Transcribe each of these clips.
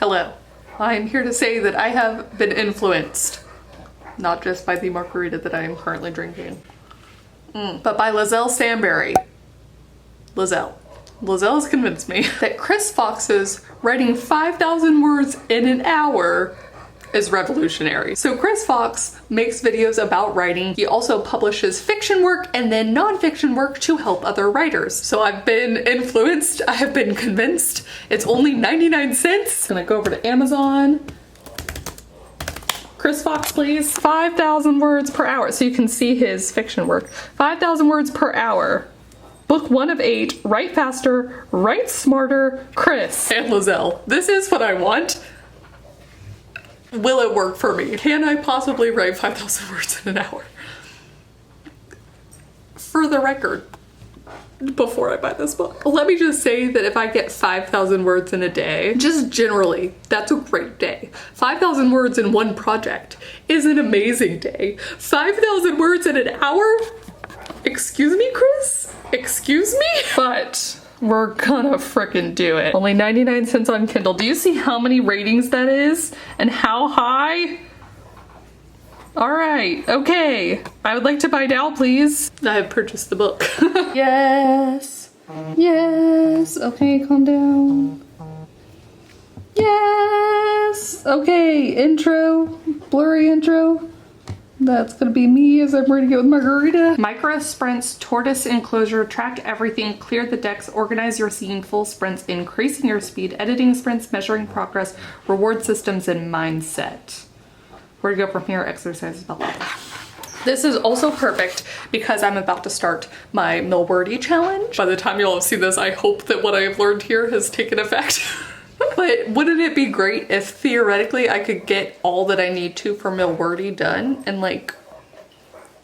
Hello. I am here to say that I have been influenced, not just by the margarita that I am currently drinking, but by Lizelle Stanberry. Lizelle has convinced me that Chris Fox's writing 5,000 words in an hour is revolutionary. So Chris Fox makes videos about writing. He also publishes fiction work and then nonfiction work to help other writers. So I've been influenced, I have been convinced. It's only 99 cents. I'm gonna go over to Amazon. Chris Fox, please. 5,000 words per hour. So you can see his fiction work. 5,000 words per hour. Book 1 of 8, write faster, write smarter, Chris. And Lizelle, this is what I want. Will it work for me? Can I possibly write 5,000 words in an hour? For the record, before I buy this book, let me just say that if I get 5,000 words in a day, just generally, that's a great day. 5,000 words in one project is an amazing day. 5,000 words in an hour? Excuse me, Chris? Excuse me? But we're gonna frickin' do it. Only 99 cents on Kindle. Do you see how many ratings that is? And how high? All right, okay. I would like to buy now, please. I have purchased the book. Yes, yes, okay, calm down. Yes, okay, intro, blurry intro. That's gonna be me as I'm reading it with margarita. Micro sprints, tortoise enclosure, track everything, clear the decks, organize your scene, full sprints, increasing your speed, editing sprints, measuring progress, reward systems, and mindset. Where to go from here, exercises, blah, blah, blah. This is also perfect because I'm about to start my Milwordy challenge. By the time you'll have seen this, I hope that what I have learned here has taken effect. But wouldn't it be great if theoretically I could get all that I need to for Milwordy done in like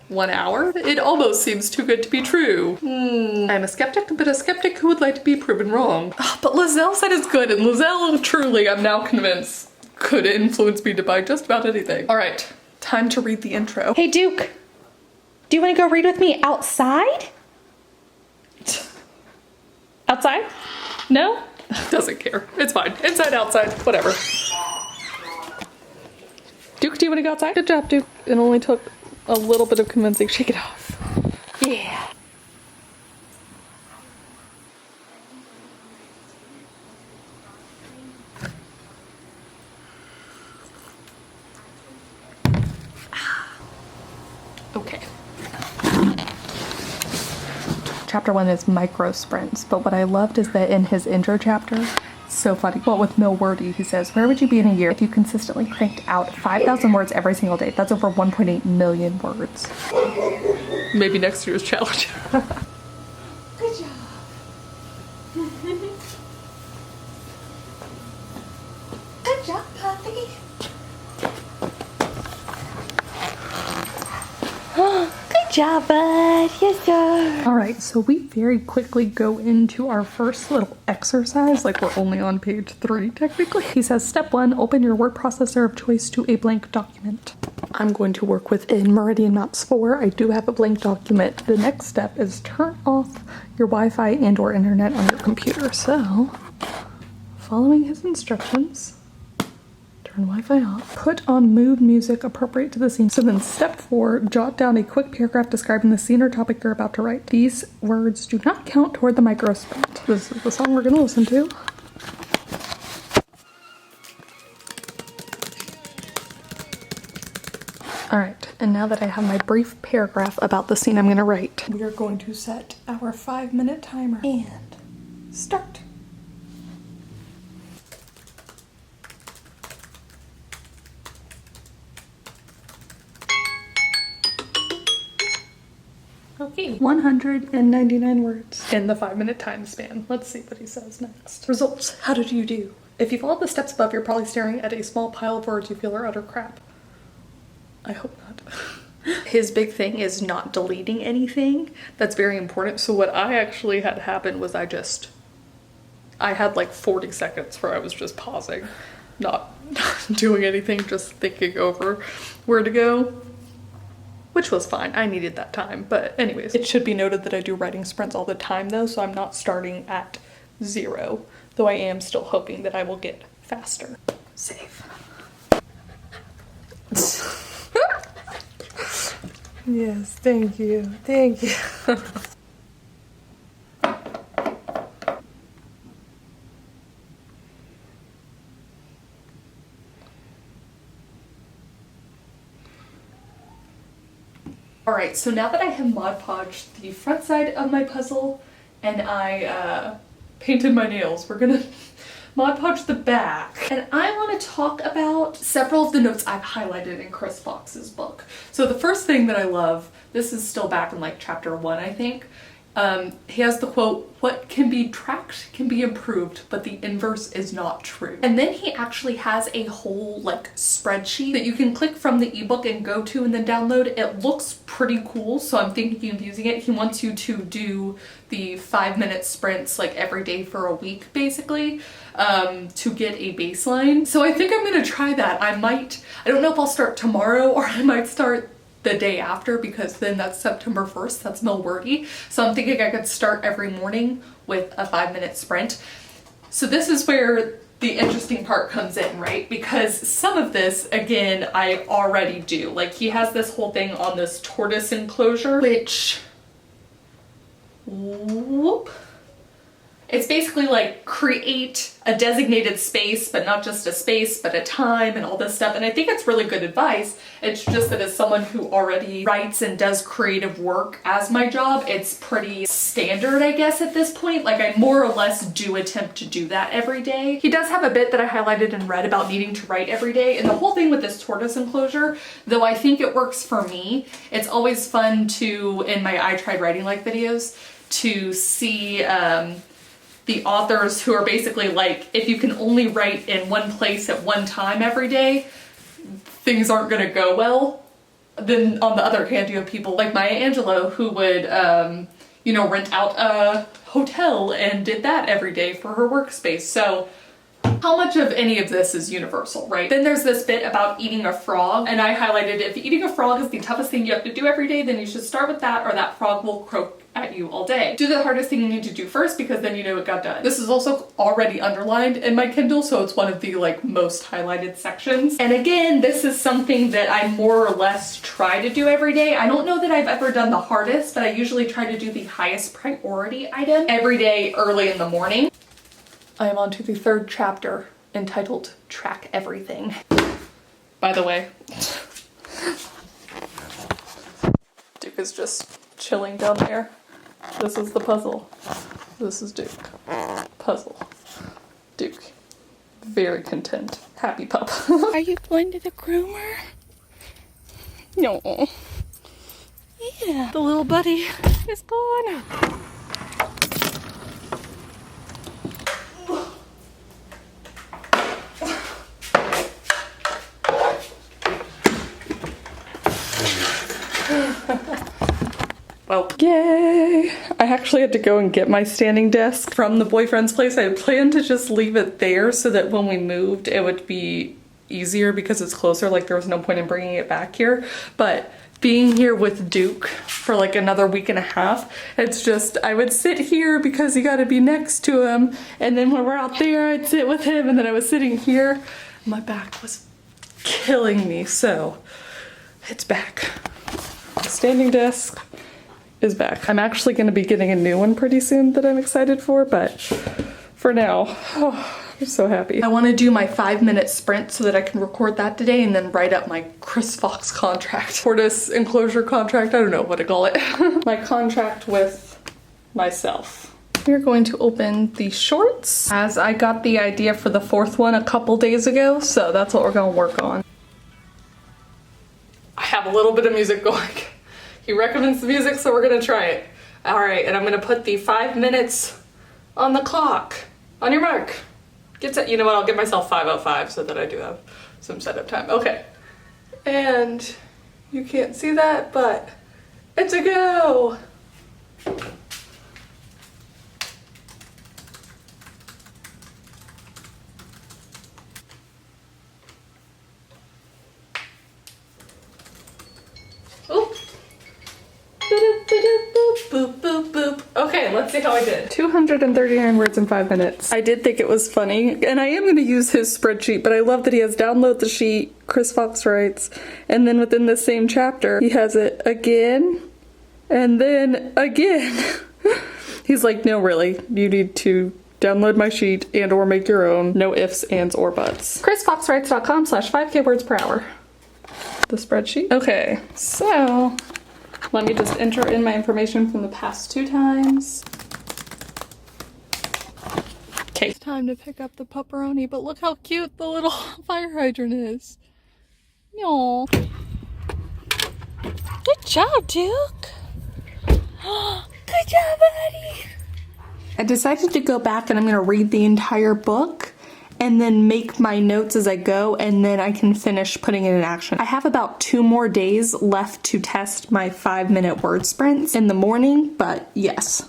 1 hour? It almost seems too good to be true. I'm a skeptic, but a skeptic who would like to be proven wrong. But Lizelle said it's good, and Lizelle, truly, I'm now convinced, could influence me to buy just about anything. All right, time to read the intro. Hey Duke, do you want to go read with me outside? Outside? No? Doesn't care. It's fine. Inside, outside, whatever. Duke, do you want to go outside? Good job, Duke. It only took a little bit of convincing. Shake it off. Yeah. Okay. Chapter 1 is micro sprints, but what I loved is that in his intro chapter, it's so funny. Well, with Milwordy, he says, where would you be in a year if you consistently cranked out 5,000 words every single day? That's over 1.8 million words. Maybe next year's challenge. Good job. Good job, puppy. Good job, bud. Yes, sir. All right, so we very quickly go into our first little exercise, like we're only on page 3 technically. He says, step 1, open your word processor of choice to a blank document. I'm going to work within Meridian Maps 4. I do have a blank document. The next step is turn off your Wi-Fi and or internet on your computer. So, following his instructions, turn Wi-Fi off. Put on mood music appropriate to the scene. So then step 4, jot down a quick paragraph describing the scene or topic you're about to write. These words do not count toward the micro sprint. This is the song we're gonna listen to. All right, and now that I have my brief paragraph about the scene I'm gonna write, we are going to set our 5-minute timer and start. Okay, 199 words in the 5-minute time span. Let's see what he says next. Results. How did you do? If you followed the steps above, you're probably staring at a small pile of words you feel are utter crap. I hope not. His big thing is not deleting anything. That's very important. So what I actually had happen was I had like 40 seconds where I was just pausing, not doing anything, just thinking over where to go. Which was fine, I needed that time. But anyways, it should be noted that I do writing sprints all the time though, so I'm not starting at 0, though I am still hoping that I will get faster. Save. Yes, thank you. Thank you. Alright, so now that I have Mod Podged the front side of my puzzle and I painted my nails, we're gonna Mod Podge the back. And I want to talk about several of the notes I've highlighted in Chris Fox's book. So the first thing that I love, this is still back in like chapter 1 I think, he has the quote, "What can be tracked can be improved, but the inverse is not true." And then he actually has a whole like spreadsheet that you can click from the ebook and go to and then download. It looks pretty cool, so I'm thinking of using it. He wants you to do the 5-minute sprints like every day for a week basically, to get a baseline. So I think I'm gonna try that. I don't know if I'll start tomorrow or I might start the day after, because then that's September 1st, that's Milwordy. So I'm thinking I could start every morning with a 5-minute sprint. So this is where the interesting part comes in, right? Because some of this, again, I already do. Like he has this whole thing on this tortoise enclosure, which, whoop. It's basically like create a designated space, but not just a space, but a time and all this stuff. And I think it's really good advice. It's just that as someone who already writes and does creative work as my job, it's pretty standard, I guess, at this point. Like I more or less do attempt to do that every day. He does have a bit that I highlighted and read about needing to write every day. And the whole thing with this tortoise enclosure, though I think it works for me, it's always fun to, in my I Tried Writing Like videos, to see the authors who are basically like, if you can only write in one place at one time every day, things aren't gonna go well. Then on the other hand, you have people like Maya Angelou who would, you know, rent out a hotel and did that every day for her workspace. So how much of any of this is universal, right? Then there's this bit about eating a frog, and I highlighted, if eating a frog is the toughest thing you have to do every day, then you should start with that, or that frog will croak at you all day. Do the hardest thing you need to do first, because then you know it got done. This is also already underlined in my Kindle, so it's one of the like most highlighted sections. And again, this is something that I more or less try to do every day. I don't know that I've ever done the hardest, but I usually try to do the highest priority item every day early in the morning. I am on to the 3rd chapter, entitled Track Everything. By the way, Duke is just chilling down there. This is the puzzle. This is Duke. Puzzle. Duke. Very content. Happy pup. Are you going to the groomer? No. Yeah. The little buddy is gone. Well, yay! I actually had to go and get my standing desk from the boyfriend's place. I had planned to just leave it there so that when we moved it would be easier because it's closer, like there was no point in bringing it back here. But being here with Duke for like another week and a half, it's just, I would sit here because you gotta be next to him, and then when we're out there I'd sit with him, and then I was sitting here. My back was killing me, so it's back. Standing desk is back. I'm actually going to be getting a new one pretty soon that I'm excited for, but for now, I'm so happy. I want to do my 5-minute sprint so that I can record that today and then write up my Chris Fox contract. Tortoise enclosure contract, I don't know what to call it. My contract with myself. We're going to open the shorts, as I got the idea for the 4th one a couple days ago, so that's what we're going to work on. I have a little bit of music going. He recommends the music, so we're gonna try it. All right, and I'm gonna put the 5 minutes on the clock. On your mark. Get set. You know what, I'll give myself 5:05 so that I do have some setup time. Okay. And you can't see that, but it's a go. Boop, boop, boop. Okay, Okay, let's see how I did. 239 words in 5 minutes. I did think it was funny, and I am going to use his spreadsheet, but I love that he has download the sheet, Chris Fox writes, and then within the same chapter, he has it again, and then again. He's like, no, really, you need to download my sheet and or make your own. No ifs, ands, or buts. chrisfoxwrites.com/5k words per hour. The spreadsheet. Okay, so let me just enter in my information from the past 2 times. Okay. It's time to pick up the pepperoni, but look how cute the little fire hydrant is. Aww. Good job, Duke. Good job, buddy. I decided to go back and I'm gonna read the entire book and then make my notes as I go, and then I can finish putting it in action. I have about 2 more days left to test my 5-minute word sprints in the morning, but yes.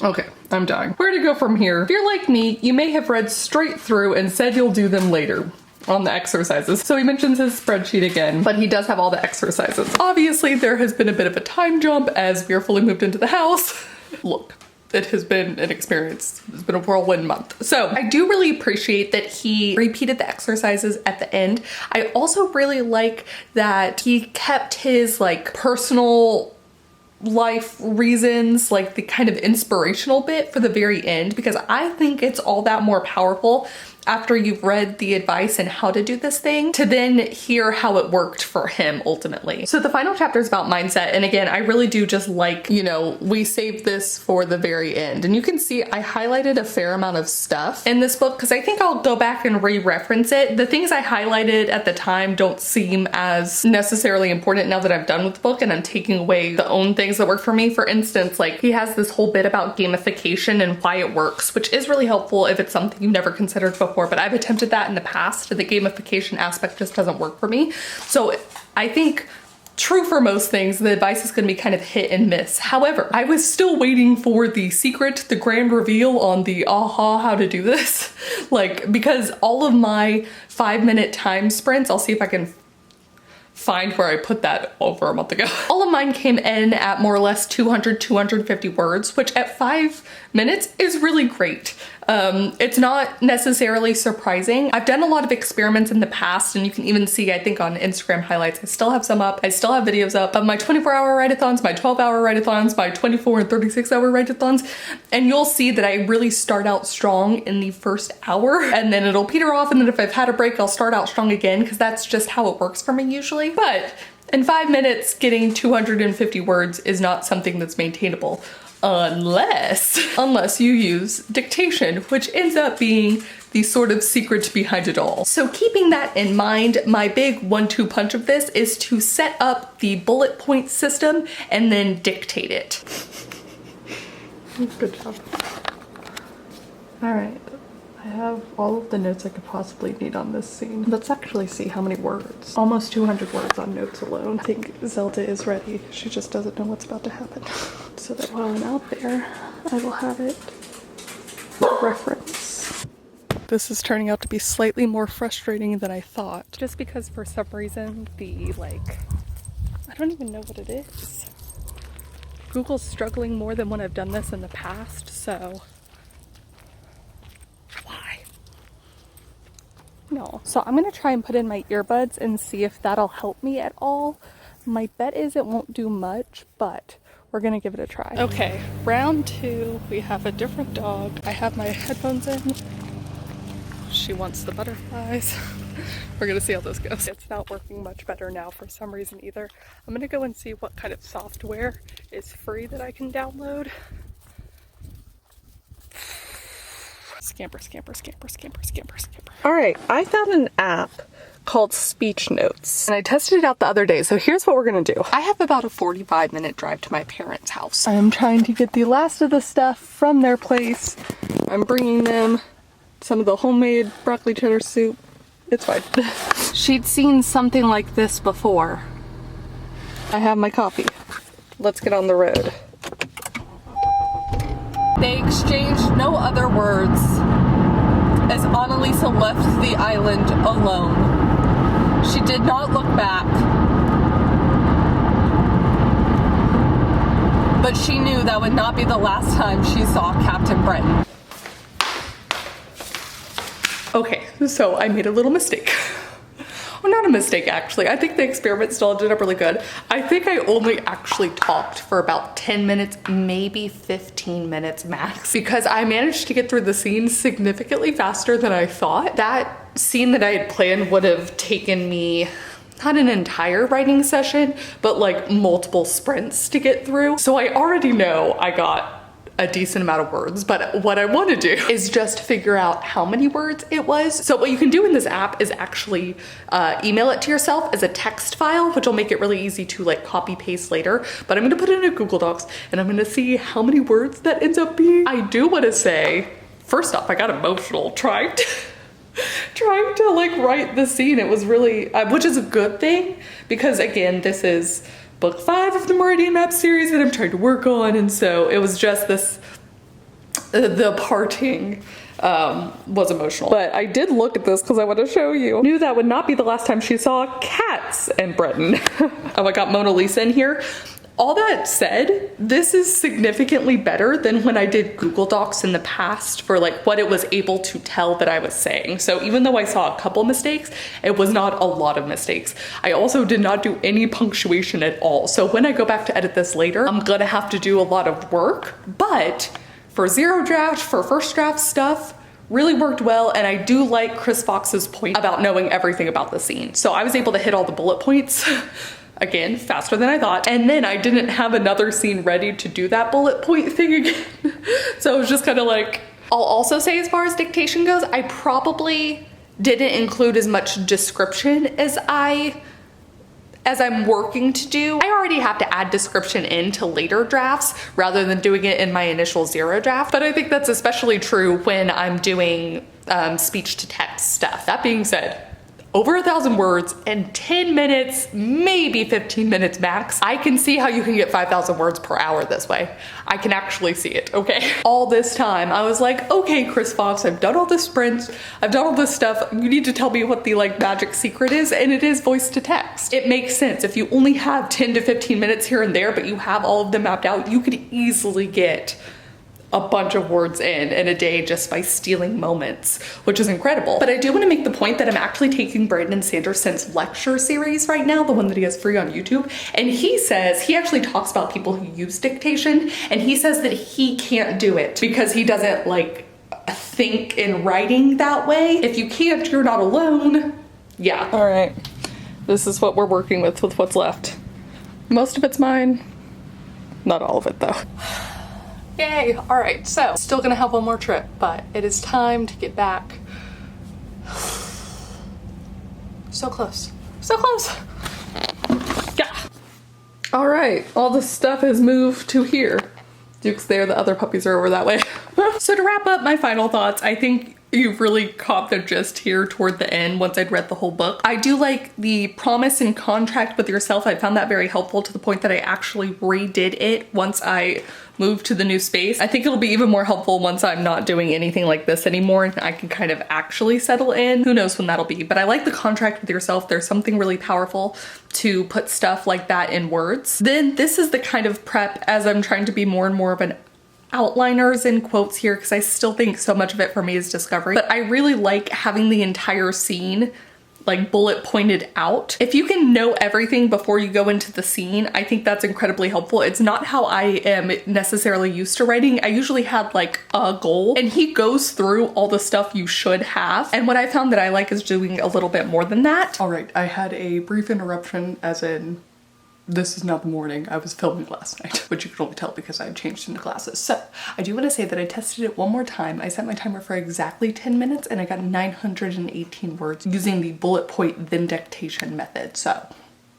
Okay, I'm dying. Where to go from here? If you're like me, you may have read straight through and said you'll do them later on the exercises. So he mentions his spreadsheet again, but he does have all the exercises. Obviously, there has been a bit of a time jump as we are fully moved into the house. Look. It has been an experience. It's been a whirlwind month. So I do really appreciate that he repeated the exercises at the end. I also really like that he kept his like personal life reasons, like the kind of inspirational bit for the very end, because I think it's all that more powerful after you've read the advice and how to do this thing to then hear how it worked for him ultimately. So the final chapter is about mindset. And again, I really do just like, you know, we saved this for the very end. And you can see I highlighted a fair amount of stuff in this book because I think I'll go back and re-reference it. The things I highlighted at the time don't seem as necessarily important now that I'm done with the book and I'm taking away the own things that work for me. For instance, like he has this whole bit about gamification and why it works, which is really helpful if it's something you've never considered before. But I've attempted that in the past. The gamification aspect just doesn't work for me. So I think true for most things, the advice is going to be kind of hit and miss. However, I was still waiting for the secret, the grand reveal on the aha how to do this. Like, because all of my 5-minute time sprints, I'll see if I can find where I put that over a month ago. All of mine came in at more or less 200, 250 words, which at 5 minutes is really great. It's not necessarily surprising. I've done a lot of experiments in the past, and you can even see, I think on Instagram highlights, I still have some up. I still have videos up of my 24-hour write-a-thons, my 12-hour write-a-thons, my 24 and 36-hour write-a-thons, and you'll see that I really start out strong in the first hour, and then it'll peter off, and then if I've had a break, I'll start out strong again, because that's just how it works for me usually. But in 5 minutes, getting 250 words is not something that's maintainable. Unless you use dictation, which ends up being the sort of secret behind it all. So keeping that in mind, my big 1-2 punch of this is to set up the bullet point system and then dictate it. Good job. All right. I have all of the notes I could possibly need on this scene. Let's actually see how many words. Almost 200 words on notes alone. I think Zelda is ready. She just doesn't know what's about to happen. So that while I'm out there, I will have it reference. This is turning out to be slightly more frustrating than I thought. Just because for some reason I don't even know what it is. Google's struggling more than when I've done this in the past, so no. So I'm gonna try and put in my earbuds and see if that'll help me at all. My bet is it won't do much, but we're gonna give it a try. Okay, round 2, we have a different dog. I have my headphones in. She wants the butterflies. We're gonna see how this goes. It's not working much better now for some reason either. I'm gonna go and see what kind of software is free that I can download. Scamper, scamper, scamper, scamper, scamper, scamper. All right, I found an app called Speech Notes, and I tested it out the other day. So here's what we're gonna do. I have about a 45-minute drive to my parents' house. I'm trying to get the last of the stuff from their place. I'm bringing them some of the homemade broccoli cheddar soup. It's fine. She'd seen something like this before. I have my copy. Let's get on the road. They exchanged no other words as Annalisa left the island alone. She did not look back. She did not look back. but she knew that would not be the last time she saw Captain Breton. Okay, so I made a little mistake. Well, not a mistake actually. I think the experiment still ended up really good. I think I only actually talked for about 10 minutes, maybe 15 minutes max, because I managed to get through the scene significantly faster than I thought. That scene that I had planned would have taken me not an entire writing session, but like multiple sprints to get through. So I already know I got a decent amount of words, but what I want to do is just figure out how many words it was. So what you can do in this app is actually email it to yourself as a text file, which will make it really easy to like copy paste later. But I'm gonna put it in a Google Docs and I'm gonna see how many words that ends up being. I do want to say, first off, I got emotional trying to like write the scene. It was really, which is a good thing, because again, this is book 5 of the Meridian Map series that I'm trying to work on, and so it was just this, the parting was emotional. But I did look at this because I want to show you. Knew that would not be the last time she saw cats in Britain. Oh, I got Mona Lisa in here. All that said, this is significantly better than when I did Google Docs in the past for like what it was able to tell that I was saying. So even though I saw a couple mistakes, it was not a lot of mistakes. I also did not do any punctuation at all. So when I go back to edit this later, I'm gonna have to do a lot of work, but for zero draft, for first draft stuff, really worked well. And I do like Chris Fox's point about knowing everything about the scene. So I was able to hit all the bullet points again, faster than I thought. And then I didn't have another scene ready to do that bullet point thing again. So it was just kind of like, I'll also say as far as dictation goes, I probably didn't include as much description as I'm working to do. I already have to add description into later drafts rather than doing it in my initial zero draft. But I think that's especially true when I'm doing speech to text stuff. That being said, over 1,000 words in 10 minutes, maybe 15 minutes max. I can see how you can get 5,000 words per hour this way. I can actually see it, okay? All this time, I was like, okay, Chris Fox, I've done all the sprints, I've done all this stuff. You need to tell me what the like magic secret is, and it is voice to text. It makes sense. If you only have 10 to 15 minutes here and there, but you have all of them mapped out, you could easily get a bunch of words in a day just by stealing moments, which is incredible. But I do want to make the point that I'm actually taking Brandon Sanderson's lecture series right now, the one that he has free on YouTube. And he says, he actually talks about people who use dictation, and he says that he can't do it because he doesn't like think in writing that way. If you can't, you're not alone. Yeah. All right. This is what we're working with what's left. Most of it's mine. Not all of it though. Yay! All right, so still gonna have one more trip, but it is time to get back. So close, so close. Yeah. All right, all the stuff has moved to here. Duke's there, the other puppies are over that way. So to wrap up my final thoughts, I think you've really caught the gist here toward the end once I'd read the whole book. I do like the promise and contract with yourself. I found that very helpful to the point that I actually redid it once I moved to the new space. I think it'll be even more helpful once I'm not doing anything like this anymore and I can kind of actually settle in. Who knows when that'll be, but I like the contract with yourself. There's something really powerful to put stuff like that in words. Then this is the kind of prep as I'm trying to be more and more of an outliners in quotes here, because I still think so much of it for me is discovery, but I really like having the entire scene like bullet pointed out. If you can know everything before you go into the scene, I think that's incredibly helpful. It's not how I am necessarily used to writing. I usually had like a goal, and he goes through all the stuff you should have. And what I found that I like is doing a little bit more than that. All right, I had a brief interruption, as in this is not the morning. I was filming last night, which you can only tell because I had changed into glasses. So I do want to say that I tested it one more time. I set my timer for exactly 10 minutes and I got 918 words using the bullet point then dictation method. So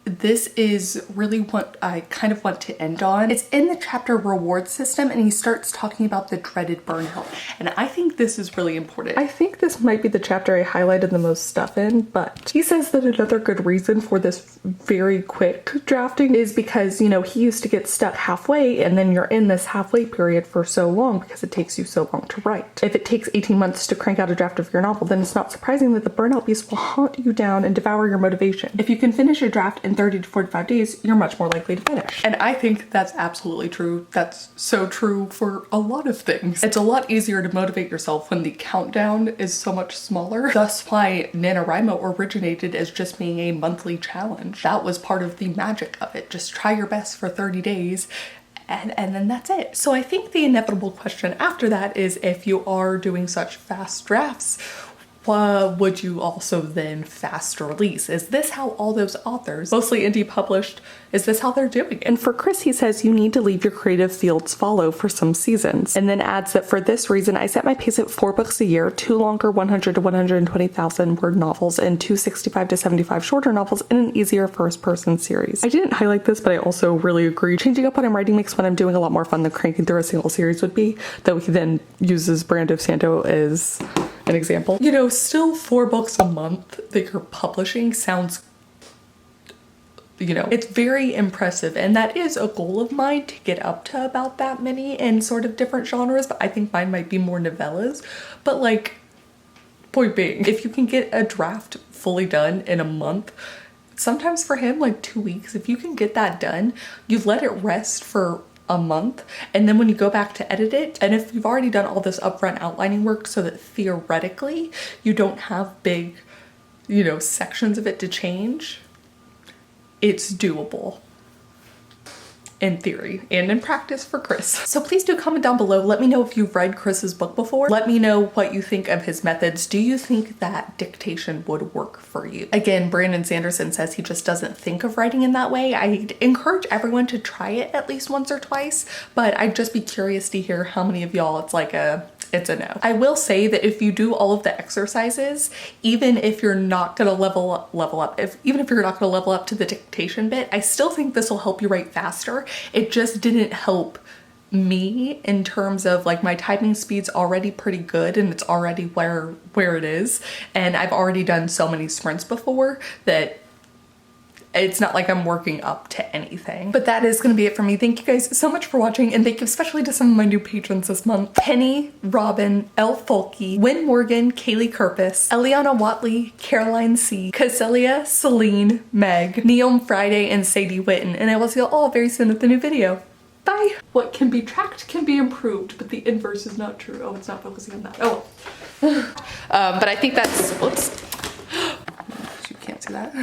this is really what I kind of want to end on. It's in the chapter reward system, and he starts talking about the dreaded burnout. And I think this is really important. I think this might be the chapter I highlighted the most stuff in, but he says that another good reason for this very quick drafting is because, you know, he used to get stuck halfway, and then you're in this halfway period for so long because it takes you so long to write. If it takes 18 months to crank out a draft of your novel, then it's not surprising that the burnout beast will haunt you down and devour your motivation. If you can finish a draft in 30 to 45 days, you're much more likely to finish. And I think that's absolutely true. That's so true for a lot of things. It's a lot easier to motivate yourself when the countdown is so much smaller. That's why NaNoWriMo originated as just being a monthly challenge. That was part of the magic of it. Just try your best for 30 days and then that's it. So I think the inevitable question after that is, if you are doing such fast drafts, would you also then fast release? Is this how all those authors, mostly indie published, is this how they're doing it? And for Chris, he says you need to leave your creative fields follow for some seasons, and then adds that for this reason, I set my pace at 4 books a year, 2 longer 100 to 120,000 word novels, and 2 65 to 75 shorter novels in an easier first person series. I didn't highlight this, but I also really agree. Changing up what I'm writing makes what I'm doing a lot more fun than cranking through a single series would be, though he then uses Brando Santo as an example. You know, still 4 books a month that you're publishing sounds, you know, it's very impressive, and that is a goal of mine, to get up to about that many in sort of different genres, but I think mine might be more novellas. But like, point being, if you can get a draft fully done in a month, sometimes for him like 2 weeks, if you can get that done, you let it rest for a month, and then when you go back to edit it, and if you've already done all this upfront outlining work so that theoretically you don't have big, you know, sections of it to change, it's doable in theory and in practice for Chris. So please do comment down below. Let me know if you've read Chris's book before. Let me know what you think of his methods. Do you think that dictation would work for you? Again, Brandon Sanderson says he just doesn't think of writing in that way. I encourage everyone to try it at least once or twice, but I'd just be curious to hear how many of y'all it's a no. I will say that if you do all of the exercises, even if you're not gonna level up, even if you're not gonna level up to the dictation bit, I still think this will help you write faster. It just didn't help me in terms of like, my typing speed's already pretty good and it's already where it is, and I've already done so many sprints before that it's not like I'm working up to anything. But that is gonna be it for me. Thank you guys so much for watching, and thank you especially to some of my new patrons this month: Penny, Robin, Elle Folke, Wynn Morgan, Kaylee Kerpis, Eliana Watley, Caroline C, Cassilia, Celine, Meg, Neom Friday, and Sadie Witten. And I will see you all very soon with the new video. Bye! What can be tracked can be improved, but the inverse is not true. Oh, it's not focusing on that. Oh. But I think that's, oops. You can't see that.